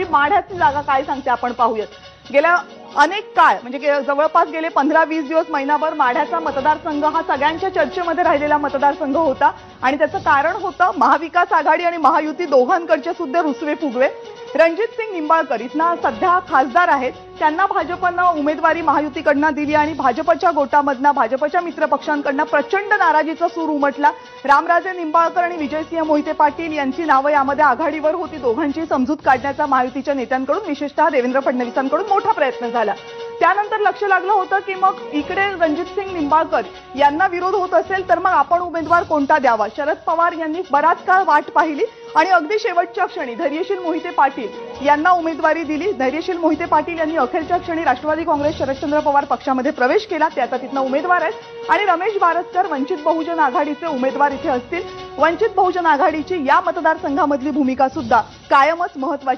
माढ्याची जागा काय सांगते आपण पाहूयात। गेल्या अनेक काळ म्हणजे जवळपास गेले 15-20 दिवस महिनाभर माढ्याचा मतदारसंघ हा सगळ्यांच्या चर्चेमध्ये राहिलेला मतदारसंघ होता आणि त्याचं कारण होतं महाविकास आघाडी आणि महायुती दोघांकडचे सुद्धा रुसवे फुगवे। रणजित सिंग निंबाळकर इथना सध्या खासदार आहेत, त्यांना भाजपनं उमेदवारी महायुतीकडनं दिली आणि भाजपच्या गोटामधनं भाजपच्या मित्रपक्षांकडनं प्रचंड नाराजीचा सूर उमटला। रामराजे निंबाळकर आणि विजयसिंह मोहिते पाटील यांची नावं यामध्ये आघाडीवर होती। दोघांची समजूत काढण्याचा महायुतीच्या नेत्यांकडून विशेषतः देवेंद्र फडणवीसांकडून मोठा प्रयत्न झाला। त्यानंतर लक्ष लागलं होतं की मग इकडे रणजित सिंग निंबाळकर यांना विरोध होत असेल तर मग आपण उमेदवार कोणता द्यावा। शरद पवार यांनी बराच काळ वाट पाहिली आणि अगदी शेवटच्या क्षणी धैर्यशील मोहिते पाटील यांना उमेदवारी दिली। धैर्यशील मोहिते पाटील यांनी अखेरच्या क्षणी राष्ट्रवादी काँग्रेस शरदचंद्र पवार पक्षामध्ये प्रवेश केला, ते आता तिथनं उमेदवार आहेत आणि रमेश बारसकर वंचित बहुजन आघाडीचे उमेदवार इथे असतील। वंचित बहुजन आघाडीची या मतदारसंघामधली भूमिका सुद्धा कायमच महत्त्वाची